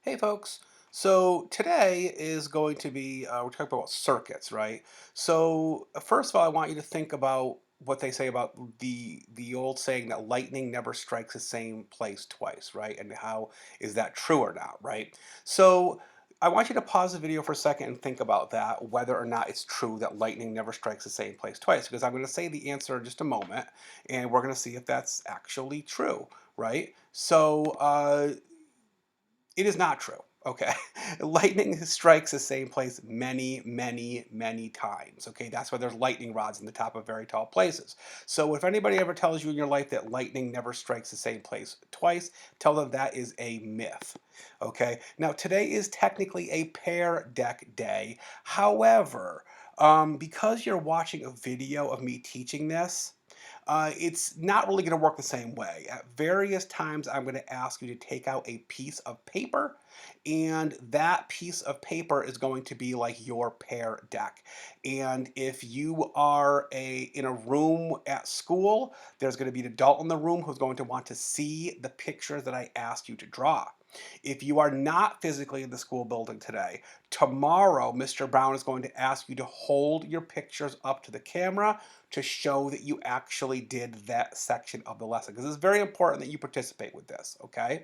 Hey folks. So today is going to be we're talking about circuits, right? So first of all, I want you to think about what they say about the old saying that lightning never strikes the same place twice, right? And how is that true or not, right? So I want you to pause the video for a second and think about that, whether or not it's true that lightning never strikes the same place twice, because I'm going to say the answer in just a moment, and we're going to see if that's actually true, right? It is not true. Okay. Lightning strikes the same place many, many, many times. Okay. That's why there's lightning rods in the top of very tall places. So if anybody ever tells you in your life that lightning never strikes the same place twice, tell them that is a myth. Okay. Now, today is technically a pair deck day. However, because you're watching a video of me teaching this, it's not really going to work the same way. At various times, I'm going to ask you to take out a piece of paper, and that piece of paper is going to be like your pair deck. And if you are in a room at school, there's going to be an adult in the room who's going to want to see the pictures that I asked you to draw. If you are not physically in the school building today, tomorrow Mr. Brown is going to ask you to hold your pictures up to the camera to show that you actually did that section of the lesson, because it's very important that you participate with this, okay?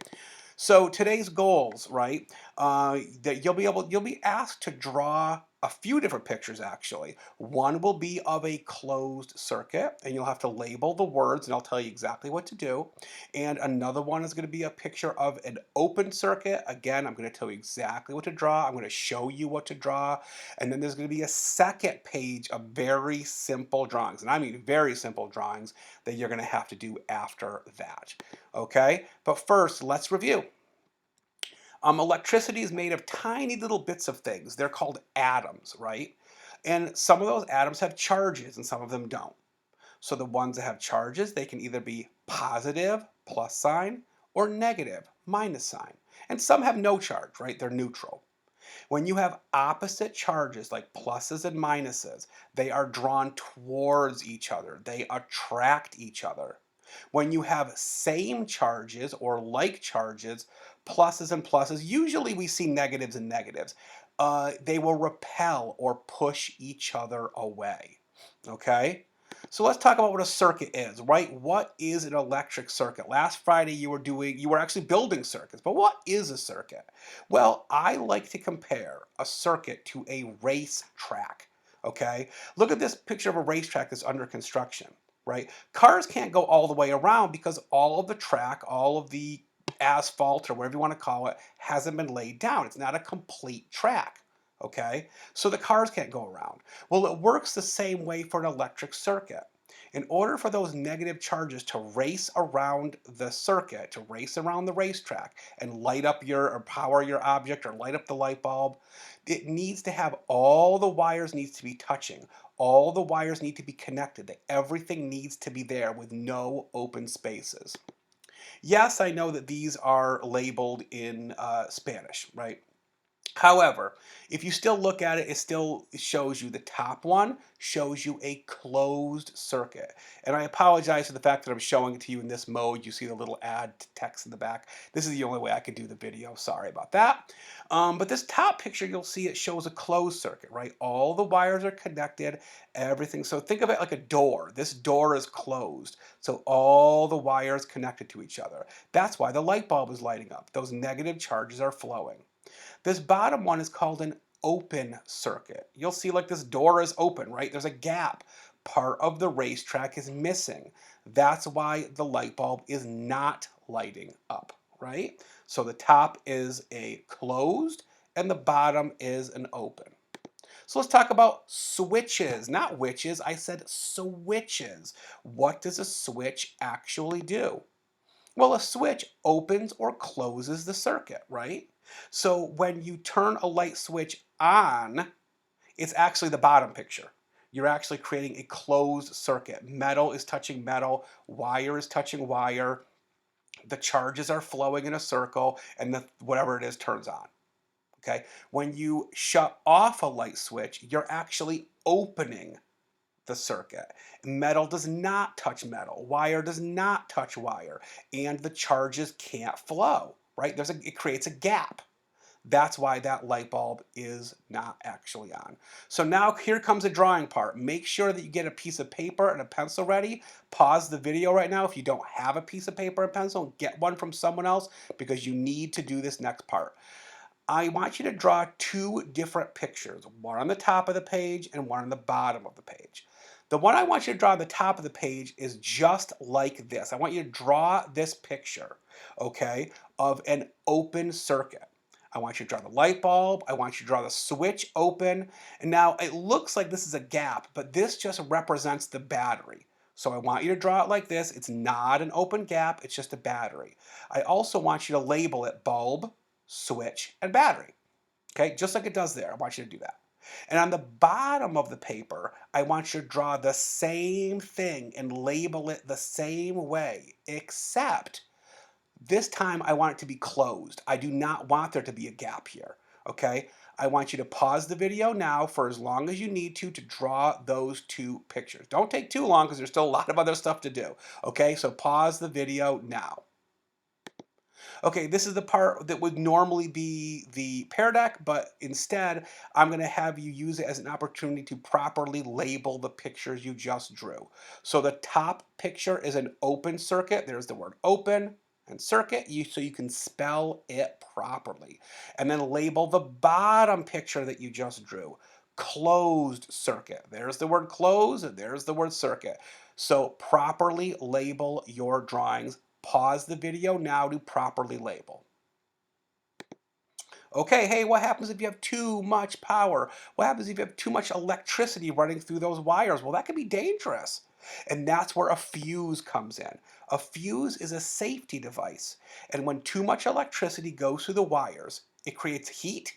So today's goals, right? That you'll be asked to draw a few different pictures actually. One will be of a closed circuit, and you'll have to label the words, and I'll tell you exactly what to do. And another one is going to be a picture of an open circuit. Again, I'm going to tell you exactly what to draw. I'm going to show you what to draw. And then there's going to be a second page of very simple drawings, and I mean very simple drawings that you're going to have to do after that. Okay, but first let's review. Electricity is made of tiny little bits of things. They're called atoms, right? And some of those atoms have charges and some of them don't. So the ones that have charges, they can either be positive, plus sign, or negative, minus sign. And some have no charge, right? They're neutral. When you have opposite charges like pluses and minuses, they are drawn towards each other. They attract each other. When you have same charges or like charges, pluses and pluses, usually we see negatives and negatives. They will repel or push each other away. Okay? So let's talk about what a circuit is, right? What is an electric circuit? Last Friday you were actually building circuits, but what is a circuit? Well, I like to compare a circuit to a race track. Okay? Look at this picture of a racetrack that's under construction, right? Cars can't go all the way around because all of the track, all of the asphalt or whatever you want to call it, hasn't been laid down. It's not a complete track. Okay? So the cars can't go around. Well, it works the same way for an electric circuit. In order for those negative charges to race around the circuit, to race around the racetrack and light up or power your object or light up the light bulb, it needs to have all the wires needs to be touching. All the wires need to be connected. Everything needs to be there with no open spaces. Yes, I know that these are labeled in Spanish, right? However, if you still look at it, it still shows you the top one shows you a closed circuit. And I apologize for the fact that I'm showing it to you in this mode. You see the little add text in the back. This is the only way I could do the video. Sorry about that. But this top picture, you'll see it shows a closed circuit, right? All the wires are connected, everything. So think of it like a door. This door is closed. So all the wires connected to each other. That's why the light bulb is lighting up. Those negative charges are flowing. This bottom one is called an open circuit. You'll see like this door is open, right? There's a gap. Part of the racetrack is missing. That's why the light bulb is not lighting up, right? So the top is a closed and the bottom is an open. So let's talk about switches, not witches. I said switches. What does a switch actually do? Well, a switch opens or closes the circuit, right? So when you turn a light switch on, it's actually the bottom picture. You're actually creating a closed circuit. Metal is touching metal, wire is touching wire, the charges are flowing in a circle, and whatever it is turns on. Okay? When you shut off a light switch, you're actually opening the circuit. Metal does not touch metal. Wire does not touch wire. And the charges can't flow, right? It creates a gap. That's why that light bulb is not actually on. So now here comes the drawing part. Make sure that you get a piece of paper and a pencil ready. Pause the video right now if you don't have a piece of paper and pencil. Get one from someone else because you need to do this next part. I want you to draw two different pictures, one on the top of the page and one on the bottom of the page. The one I want you to draw on the top of the page is just like this. I want you to draw this picture, okay, of an open circuit. I want you to draw the light bulb. I want you to draw the switch open. And now it looks like this is a gap, but this just represents the battery. So I want you to draw it like this. It's not an open gap, it's just a battery. I also want you to label it bulb, switch, and battery. Okay, just like it does there. I want you to do that. And on the bottom of the paper, I want you to draw the same thing and label it the same way, except this time I want it to be closed. I do not want there to be a gap here. Okay, I want you to pause the video now for as long as you need to draw those two pictures. Don't take too long because there's still a lot of other stuff to do. Okay, so pause the video now. Okay, this is the part that would normally be the Pear Deck, but instead, I'm going to have you use it as an opportunity to properly label the pictures you just drew. So the top picture is an open circuit. There's the word open and circuit, so you can spell it properly. And then label the bottom picture that you just drew. Closed circuit. There's the word closed, and there's the word circuit. So properly label your drawings. Pause the video now to properly label. Okay, hey, what happens if you have too much power? What happens if you have too much electricity running through those wires? Well, that can be dangerous. And that's where a fuse comes in. A fuse is a safety device. And when too much electricity goes through the wires, it creates heat,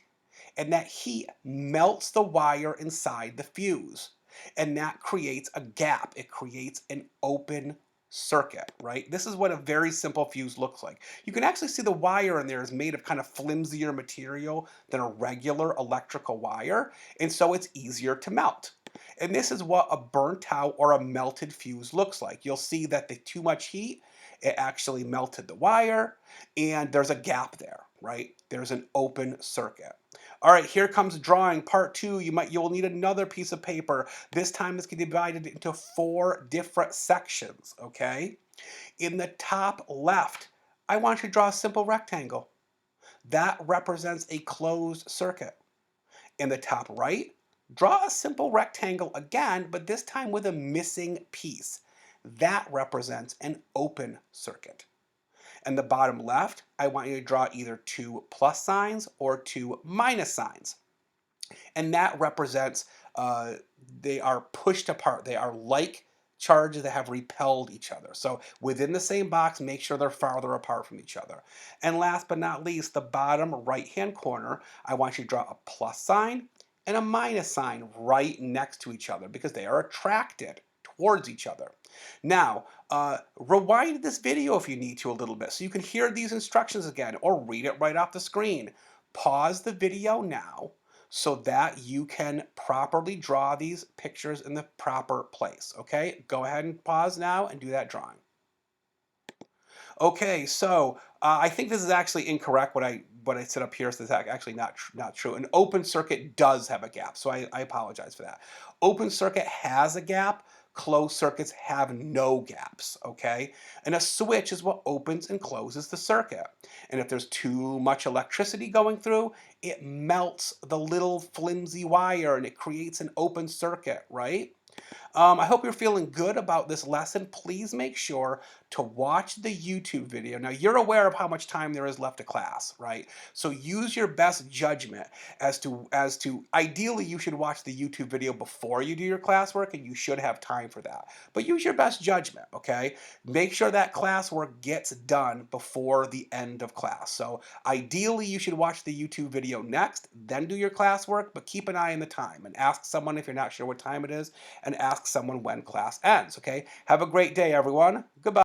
and that heat melts the wire inside the fuse. And that creates a gap. It creates an open circuit, right? This is what a very simple fuse looks like. You can actually see the wire in there is made of kind of flimsier material than a regular electrical wire, and so it's easier to melt. And this is what a burnt out or a melted fuse looks like. You'll see that the too much heat, it actually melted the wire, and there's a gap there, right? There's an open circuit. All right, here comes drawing part two. You'll need another piece of paper. This time it's going to be divided into 4 different sections, okay? In the top left, I want you to draw a simple rectangle. That represents a closed circuit. In the top right, draw a simple rectangle again, but this time with a missing piece. That represents an open circuit. And the bottom left, I want you to draw either 2 plus signs or 2 minus signs. And that represents they are pushed apart. They are like charges that have repelled each other. So within the same box, make sure they're farther apart from each other. And last but not least, the bottom right-hand corner, I want you to draw a plus sign and a minus sign right next to each other because they are attracted towards each other. Now, rewind this video if you need to a little bit so you can hear these instructions again or read it right off the screen. Pause the video now so that you can properly draw these pictures in the proper place, okay? Go ahead and pause now and do that drawing. Okay, so I think this is actually incorrect. What I set up here is actually not true. An open circuit does have a gap, so I apologize for that. Open circuit has a gap. Closed circuits have no gaps, okay? And a switch is what opens and closes the circuit. And if there's too much electricity going through, it melts the little flimsy wire and it creates an open circuit, right? I hope you're feeling good about this lesson. Please make sure to watch the YouTube video. Now, you're aware of how much time there is left to class, right? So use your best judgment as to ideally you should watch the YouTube video before you do your classwork, and you should have time for that. But use your best judgment, okay? Make sure that classwork gets done before the end of class. So ideally you should watch the YouTube video next, then do your classwork, but keep an eye on the time and ask someone if you're not sure what time it is, and ask someone when class ends, okay? Have a great day, everyone. Goodbye.